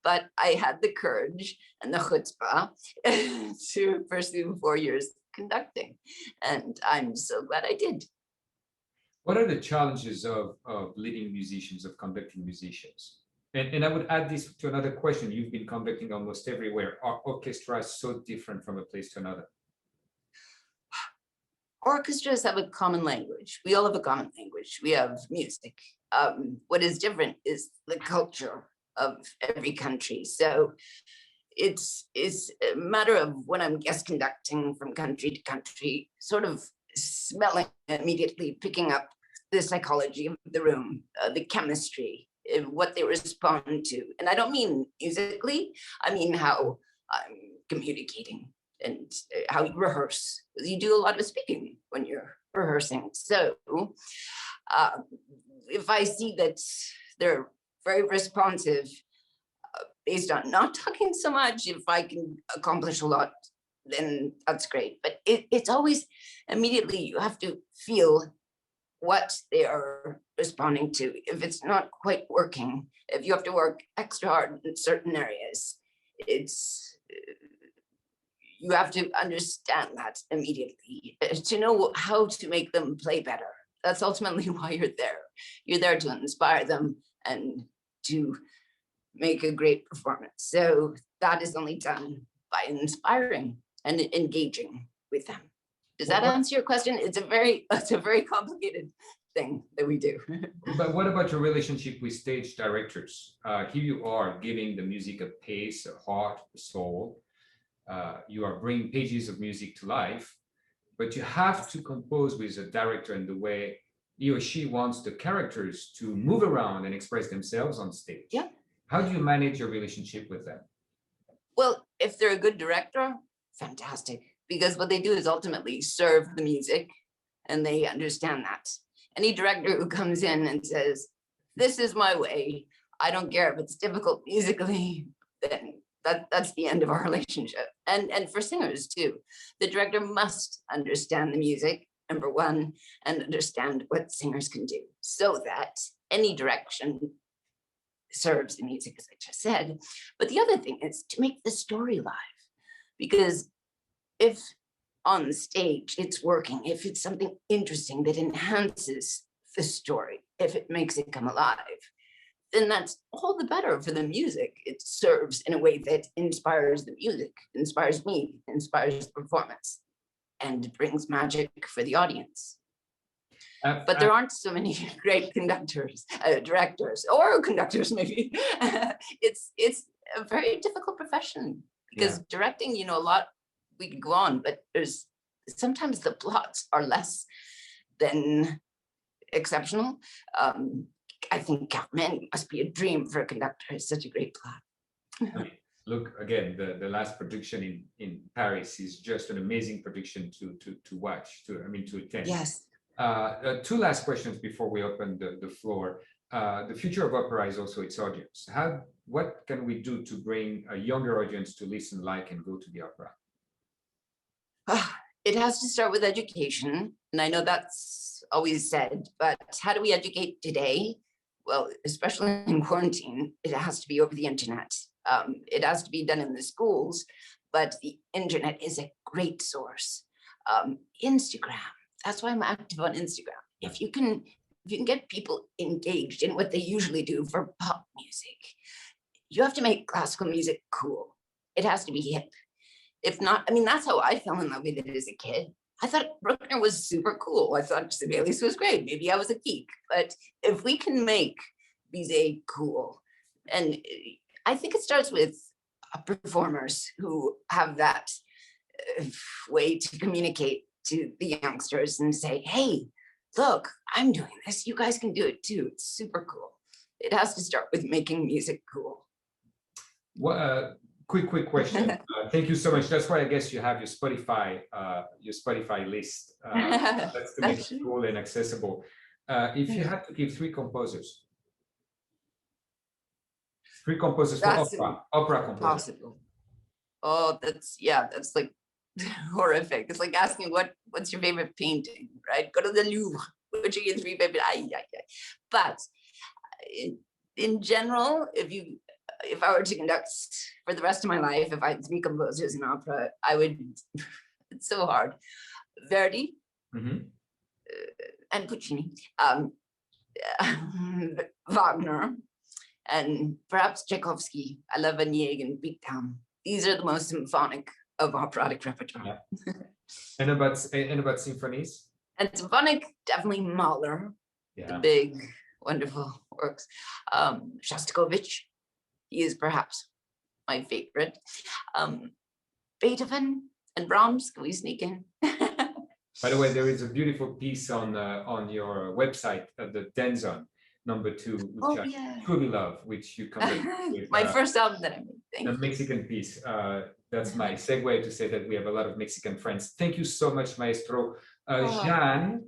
But I had the courage and the chutzpah to pursue 4 years conducting, and I'm so glad I did. What are the challenges of leading musicians, of conducting musicians? And I would add this to another question. You've been conducting almost everywhere. Are orchestras so different from a place to another? Orchestras have a common language. We all have a common language. We have music. What is different is the culture of every country. So it's a matter of when I'm guest conducting from country to country, sort of smelling immediately, picking up the psychology of the room, the chemistry, what they respond to. And I don't mean musically, I mean how I'm communicating and how you rehearse. You do a lot of speaking when you're rehearsing. So if I see that they're very responsive based on not talking so much, if I can accomplish a lot, then that's great. But it's always immediately, you have to feel what they are responding to. If it's not quite working, if you have to work extra hard in certain areas, you have to understand that immediately to know how to make them play better. That's ultimately why you're there. You're there to inspire them and to make a great performance. So that is only done by inspiring and engaging with them. Does that answer your question? It's a very complicated thing that we do. But what about your relationship with stage directors? Here you are giving the music a pace, a heart, a soul. You are bringing pages of music to life, but you have to compose with a director in the way he or she wants the characters to move around and express themselves on stage. Yeah. How do you manage your relationship with them? Well, if they're a good director, fantastic. Because what they do is ultimately serve the music, and they understand that. Any director who comes in and says, "This is my way, I don't care if it's difficult musically," then that's the end of our relationship. And for singers too, the director must understand the music, number one, and understand what singers can do, so that any direction serves the music, as I just said. But the other thing is to make the story live, because if on stage it's working, if it's something interesting that enhances the story, if it makes it come alive, then that's all the better for the music. It serves in a way that inspires the music, inspires me, inspires the performance, and brings magic for the audience. But there aren't so many great conductors, directors, or conductors maybe. It's a very difficult profession, because directing, a lot, we could go on, but there's sometimes the plots are less than exceptional. I think Carmen must be a dream for a conductor. It's such a great plot. Look, again, the last production in Paris is just an amazing production to watch, to attend. Yes. Two last questions before we open the floor. The future of opera is also its audience. What can we do to bring a younger audience to listen, like, and go to the opera? It has to start with education. And I know that's always said, but how do we educate today? Well, especially in quarantine, it has to be over the internet. It has to be done in the schools, but the internet is a great source. Instagram, that's why I'm active on Instagram. If you can get people engaged in what they usually do for pop music, you have to make classical music cool. It has to be hip. If not, that's how I fell in love with it as a kid. I thought Bruckner was super cool. I thought Sibelius was great. Maybe I was a geek. But if we can make Bizet cool, and I think it starts with performers who have that way to communicate to the youngsters and say, "Hey, look, I'm doing this. You guys can do it too. It's super cool." It has to start with making music cool. quick question. Thank you so much. That's why I guess you have your Spotify list. That's to make it cool and accessible. If you had to give three composers for opera composers. Possible. Oh, that's like horrific. It's like asking what's your favorite painting, right? Go to the Louvre. Which are your three favorite? But in general, if I were to conduct for the rest of my life, if I had three composers in opera, I would. It's so hard. Verdi and Puccini, Wagner, and perhaps Tchaikovsky. I love Onegin, Beatdown. These are the most symphonic of operatic repertoire. Yeah. And about symphonies? And symphonic, definitely Mahler, the big, wonderful works. Shostakovich, he is perhaps my favorite. Beethoven and Brahms, can we sneak in? By the way, there is a beautiful piece on your website, the Denzon #2, which I truly love, which you come with. My first album that I made. The Mexican piece. That's my segue to say that we have a lot of Mexican friends. Thank you so much, Maestro. Jeanne,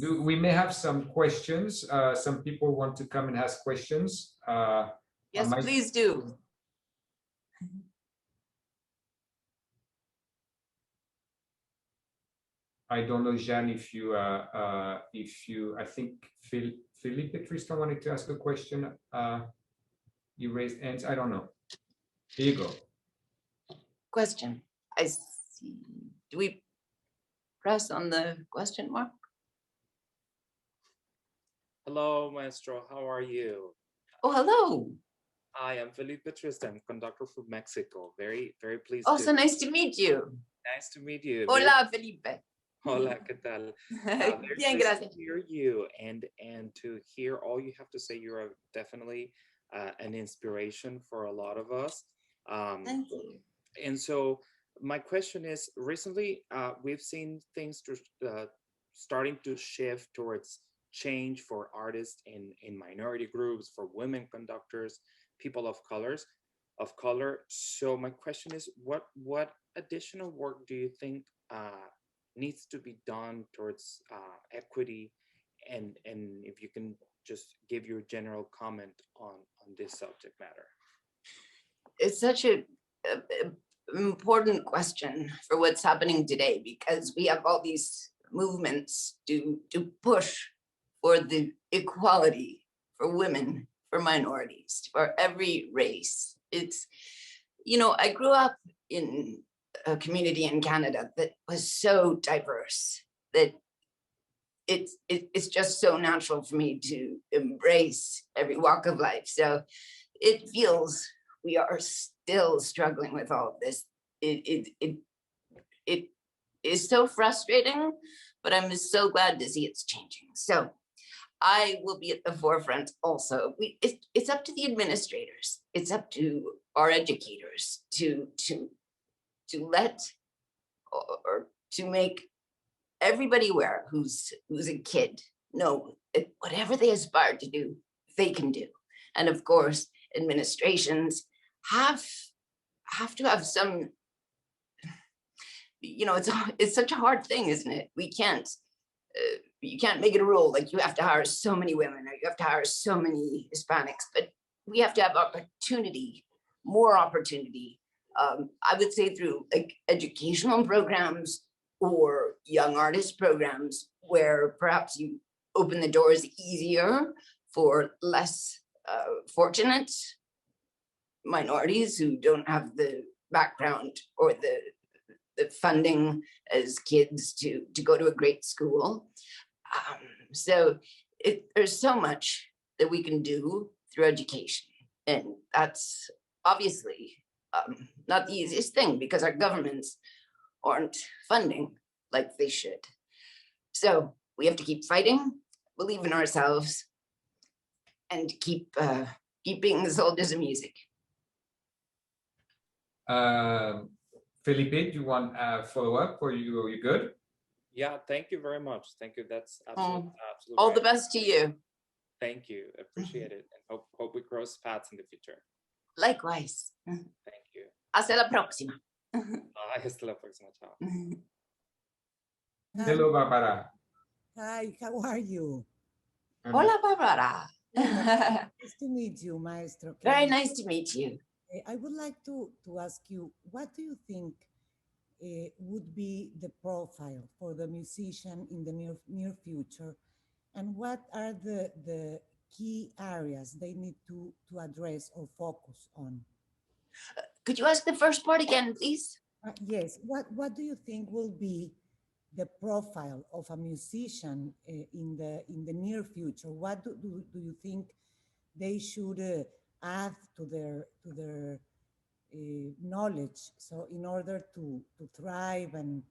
we may have some questions. Some people want to come and ask questions. Yes, please do. I don't know, Jeanne, if you, I think Philippe Tristan wanted to ask a question. You raised hands. I don't know. Here you go. Question. I see. Do we press on the question mark? Hello, Maestro. How are you? Oh, hello. I am Felipe Tristan, conductor from Mexico. Very, very pleased. Oh, so nice to meet you. Nice to meet you. Hola, Felipe. Hola, ¿qué tal? Bien, gracias. To hear you and to hear all you have to say. You are definitely an inspiration for a lot of us. Thank you. And so my question is, recently we've seen things starting to shift towards change for artists in minority groups, for women conductors, people of color. So my question is, what additional work do you think needs to be done towards equity, and if you can just give your general comment on this subject matter? It's such a important question for what's happening today, because we have all these movements to push for the equality for women, for minorities, for every race. It's, I grew up in a community in Canada that was so diverse that it's just so natural for me to embrace every walk of life. So it feels we are still struggling with all of this. It is so frustrating, but I'm so glad to see it's changing. So I will be at the forefront also. It's up to the administrators. It's up to our educators to let or to make everybody aware who's a kid know that whatever they aspire to do, they can do. And of course, administrations have to have some, it's such a hard thing, isn't it? You can't make it a rule like you have to hire so many women or you have to hire so many Hispanics, but we have to have opportunity, more opportunity. I would say through like educational programs or young artist programs where perhaps you open the doors easier for less fortunate minorities who don't have the background or the funding as kids to go to a great school. So there's so much that we can do through education. And that's obviously not the easiest thing because our governments aren't funding like they should. So we have to keep fighting, believe in ourselves, and keep being the soldiers of music. Felipe, do you want follow up, or you good? Yeah, thank you very much. Thank you. That's absolutely all right. The best to you. Thank you. Appreciate it. And hope we cross paths in the future. Likewise. Thank you. Hasta la próxima. Hasta la próxima. Ciao. Hello, Barbara. Hi, how are you? Hola, Barbara. Nice to meet you, Maestro. Very nice to meet you. I would like to ask you, what do you think would be the profile for the musician in the near future, and what are the key areas they need to address or focus on? Could you ask the first part again, please? Yes. What do you think will be the profile of a musician in the near future? What do you think they should add to their knowledge, so in order to thrive? And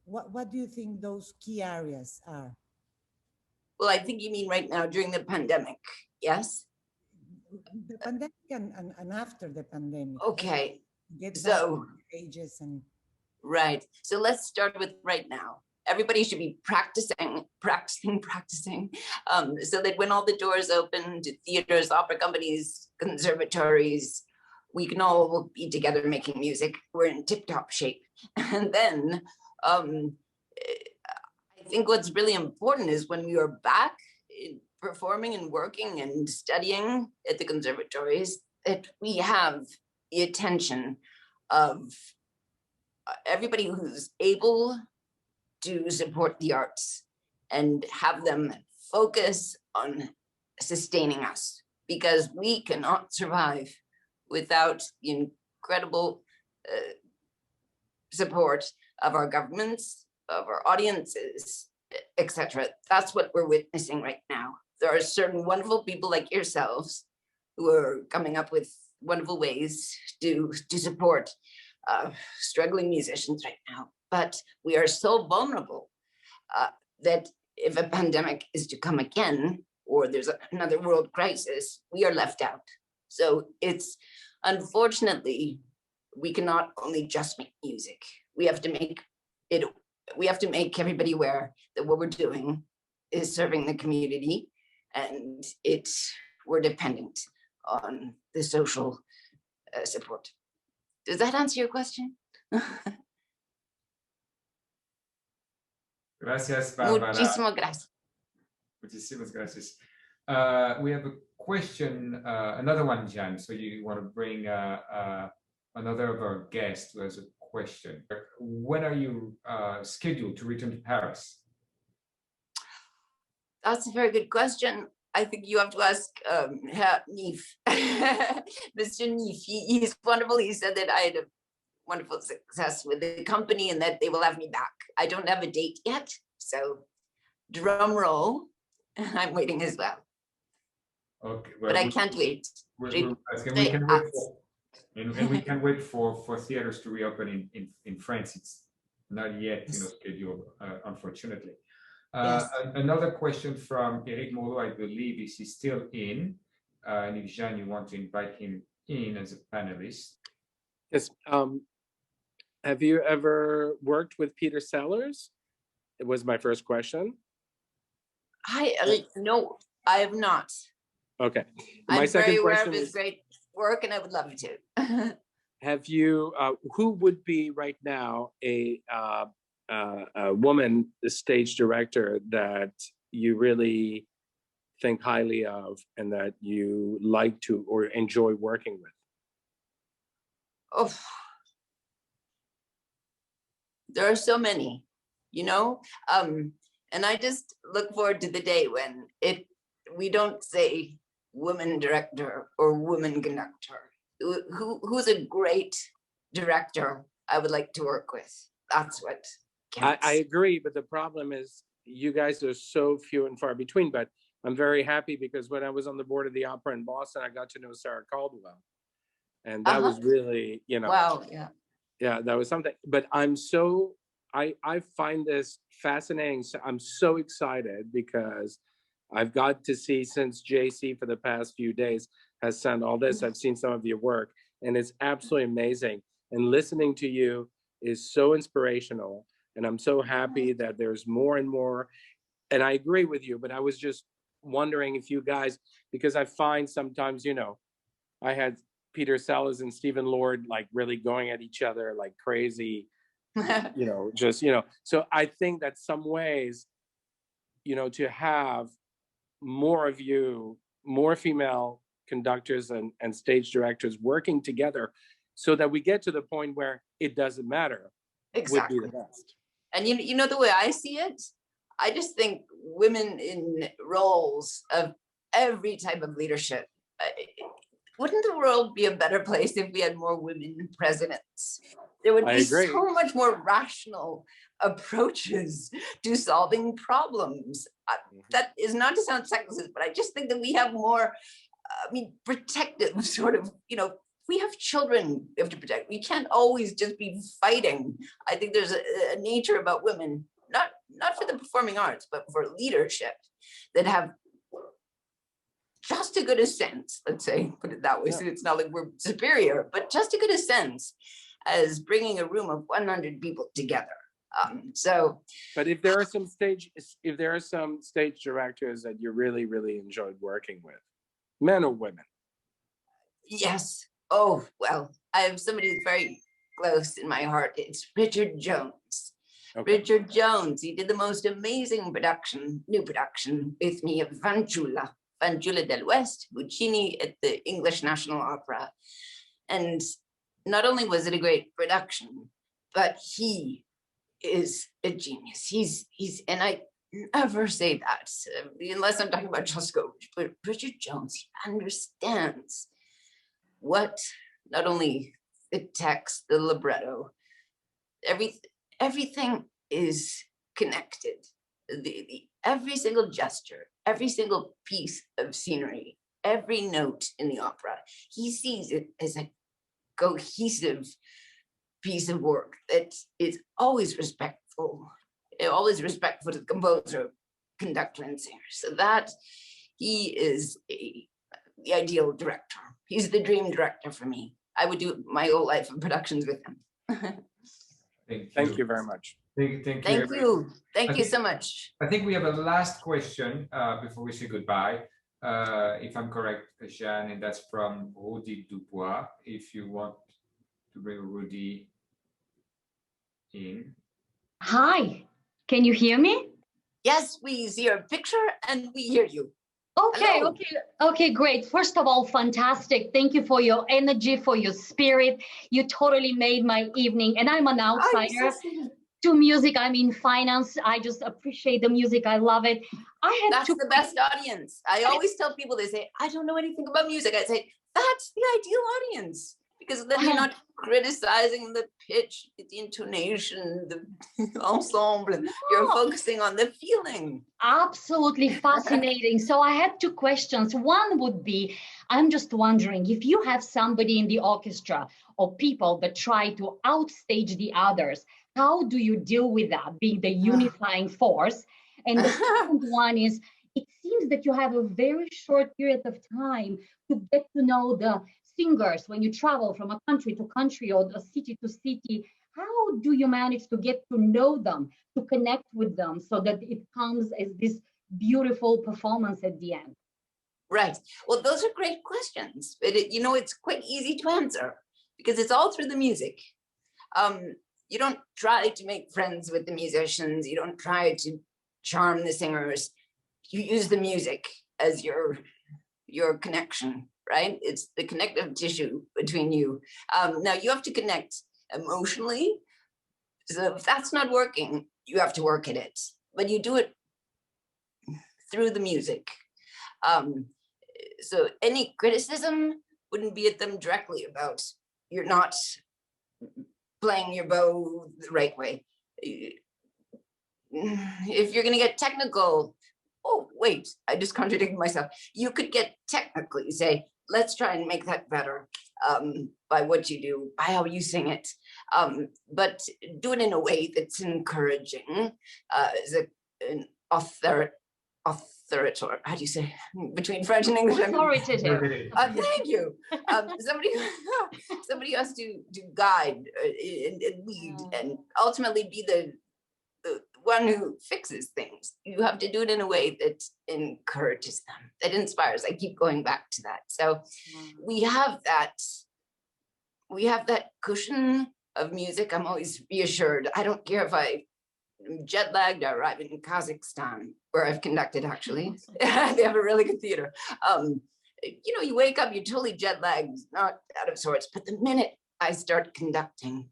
what do you think those key areas are? Well, I think you mean right now during the pandemic, yes? The pandemic and after the pandemic. Okay. Get So ages and right. So let's start with right now. Everybody should be practicing, so that when all the doors open to theaters, opera companies, conservatories, we can all be together making music. We're in tip-top shape. And then I think what's really important is when we are back performing and working and studying at the conservatories, that we have the attention of everybody who's able to support the arts and have them focus on sustaining us, because we cannot survive without the incredible support of our governments, of our audiences, etc. That's what we're witnessing right now. There are certain wonderful people like yourselves who are coming up with wonderful ways to support struggling musicians right now. But we are so vulnerable that if a pandemic is to come again, or there's another world crisis, we are left out. So it's, unfortunately, we cannot only just make music. We have to make it, we have to make everybody aware that what we're doing is serving the community, and we're dependent on the social support. Does that answer your question? Gracias, Barbara. Muchísimas gracias. Muchísimas gracias. We have a question, another one, Jan. So you want to bring another of our guests who has a question. When are you scheduled to return to Paris? That's a very good question. I think you have to ask Nif, Mr. Nif. He's wonderful. He said that I had a wonderful success with the company and that they will have me back. I don't have a date yet, so drum roll. I'm waiting as well. Okay, well, but I can't wait. We can wait for, and we can wait for theaters to reopen in France. It's not yet scheduled, unfortunately. Yes. Another question from Eric Mordo, I believe, is he still in? And if Jean, you want to invite him in as a panelist. Yes. Have you ever worked with Peter Sellers? It was my first question. No, I have not. Okay. I'm My second very aware question of his is, great work, and I would love to. have you, who would be right now a woman stage director that you really think highly of and that you like to or enjoy working with? Oh, there are so many, and I just look forward to the day when we don't say woman director or woman conductor. Who's a great director I would like to work with. That's what counts. I agree, but the problem is you guys are so few and far between. But I'm very happy because when I was on the board of the opera in Boston, I got to know Sarah Caldwell. And that was really, Wow, yeah. Yeah, that was something. But I find this fascinating. So I'm so excited because I've got to see, since JC for the past few days has sent all this, I've seen some of your work, and it's absolutely amazing. And listening to you is so inspirational. And I'm so happy that there's more and more. And I agree with you, but I was just wondering if you guys, because I find sometimes, I had Peter Sellers and Stephen Lord like really going at each other like crazy, you know, just, you know. So I think that some ways, you know, to have more of you, more female conductors and stage directors working together so that we get to the point where it doesn't matter Exactly. would be the best. And you know, the way I see it, I just think women in roles of every type of leadership, wouldn't the world be a better place if we had more women presidents? There would be so much more rational approaches to solving problems. That is not to sound sexist, but I just think that we have more, protective sort of, you know, we have children we have to protect. We can't always just be fighting. I think there's a nature about women, not for the performing arts, but for leadership, that have just as good a sense, let's say, put it that way, so it's not like we're superior, but just as good a sense as bringing a room of 100 people together. But if there are some stage directors that you really, really enjoyed working with, men or women? Yes. Oh, well, I have somebody who's very close in my heart. It's Richard Jones. Okay. Richard Jones, he did the most amazing new production with me of Fanciulla del West, Puccini at the English National Opera. And not only was it a great production, but he is a genius. He's and I never say that unless I'm talking about Shostakovich, but Richard Jones, he understands what, not only the text, the libretto, everything is connected. Every single gesture, every single piece of scenery, every note in the opera, he sees it as a cohesive piece of work that is always respectful to the composer, conductor, and singer. So that he is the ideal director. He's the dream director for me. I would do my whole life of productions with him. Thank you very much. Thank you so much. I think we have a last question before we say goodbye. If I'm correct, Jeanne, and that's from Rudy Dubois. If you want to bring Rudy in. Hi, can you hear me? Yes, we see your picture and we hear you. Okay, okay, great. First of all, fantastic. Thank you for your energy, for your spirit. You totally made my evening. And I'm an outsider to music. I'm in finance. I just appreciate the music. I love it. That's the best audience. I always tell people, they say, I don't know anything about music. I say, that's the ideal audience. Because then you're not criticizing the pitch, the intonation, the ensemble. You're focusing on the feeling. Absolutely fascinating. So I had two questions. One would be, I'm just wondering if you have somebody in the orchestra or people that try to outstage the others, how do you deal with that, being the unifying force? And the second one is, it seems that you have a very short period of time to get to know the singers when you travel from a country to country or a city to city. How do you manage to get to know them, to connect with them so that it comes as this beautiful performance at the end? Right. Well, those are great questions. But it's quite easy to answer because it's all through the music. You don't try to make friends with the musicians. You don't try to charm the singers. You use the music as your connection. Right? It's the connective tissue between you. Now you have to connect emotionally. So if that's not working, you have to work at it, but you do it through the music. So any criticism wouldn't be at them directly about you're not playing your bow the right way. If you're going to get technical, oh, wait, I just contradicted myself. You could get technically, say, let's try and make that better by what you do, by how you sing it, but do it in a way that's encouraging, as an authoritative, how do you say, between French and English? Authoritative. Thank you. Somebody has to guide and lead and ultimately be the one who fixes things. You have to do it in a way that encourages them, that inspires. I keep going back to that. So we have that cushion of music. I'm always reassured. I don't care if I'm jet lagged. I arrive in Kazakhstan, where I've conducted actually. They have a really good theater. You know, you wake up, you're totally jet lagged, not out of sorts. But the minute I start conducting,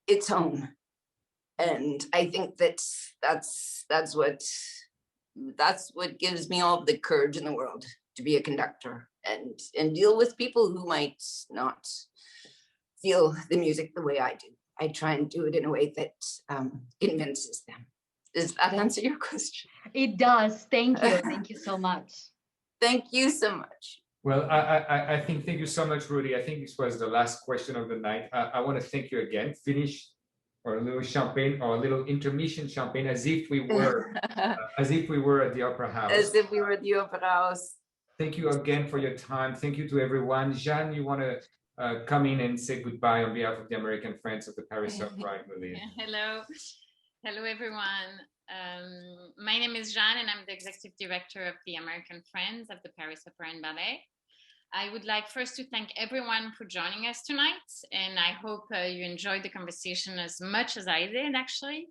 it's home. And I think that's what gives me all the courage in the world to be a conductor and deal with people who might not feel the music the way I do. I try and do it in a way that convinces them. Does that answer your question? It does. Thank you. Thank you so much. Thank you so much. Well, I think, thank you so much, Rudy. I think this was the last question of the night. I want to thank you again. Finish or a little champagne or a little intermission champagne as if we were at the Opera House. As if we were at the Opera House. Thank you again for your time. Thank you to everyone. Jeanne, you want to come in and say goodbye on behalf of the American Friends of the Paris Opera, I believe. Hello. Hello, everyone. My name is Jeanne, and I'm the Executive Director of the American Friends of the Paris Opera and Ballet. I would like first to thank everyone for joining us tonight, and I hope you enjoyed the conversation as much as I did, actually.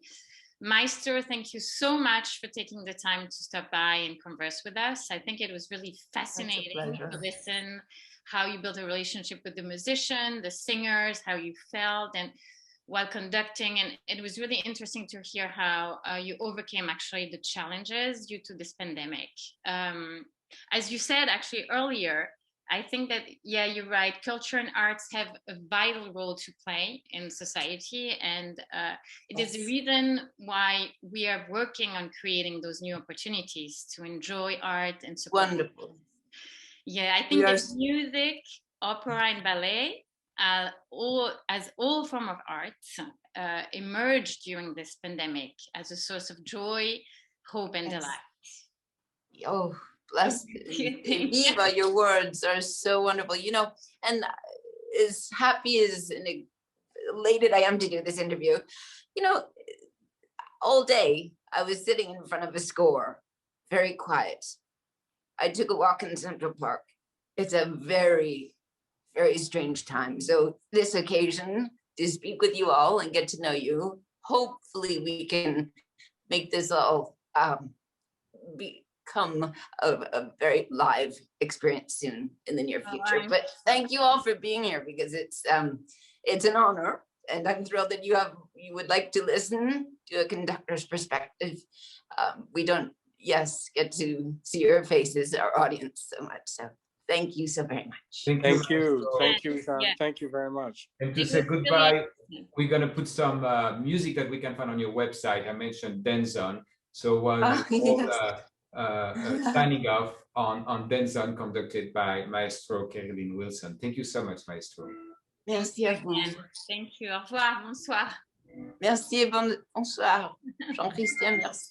Maestro, thank you so much for taking the time to stop by and converse with us. I think it was really fascinating to listen how you built a relationship with the musician, the singers, how you felt, and while conducting. And it was really interesting to hear how you overcame actually the challenges due to this pandemic. As you said actually earlier, I think that, yeah, you're right. Culture and arts have a vital role to play in society. And it is the reason why we are working on creating those new opportunities to enjoy art and support. Wonderful. Yeah, I think that music, opera, and ballet, all form of art, emerged during this pandemic as a source of joy, hope, and delight. Oh, bless Viva, your words are so wonderful. You know, and as happy as and elated I am to do this interview, you know, all day I was sitting in front of a score, very quiet. I took a walk in Central Park. It's a very, very strange time. So this occasion to speak with you all and get to know you, hopefully we can make this all become a very live experience soon in the near future. But thank you all for being here, because it's an honor, and I'm thrilled that you would like to listen to a conductor's perspective. We don't get to see your faces, our audience, so much. So thank you so very much. Thank you, Jean. Yeah. Thank you very much. And to say goodbye, we're going to put some music that we can find on your website. I mentioned Denzon. So signing off on Denzon, conducted by Maestro Keri-Lynn Wilson. Thank you so much, Maestro. Merci à vous. Thank you. Au revoir. Bonsoir. Merci et bonsoir. Jean-Christian, merci.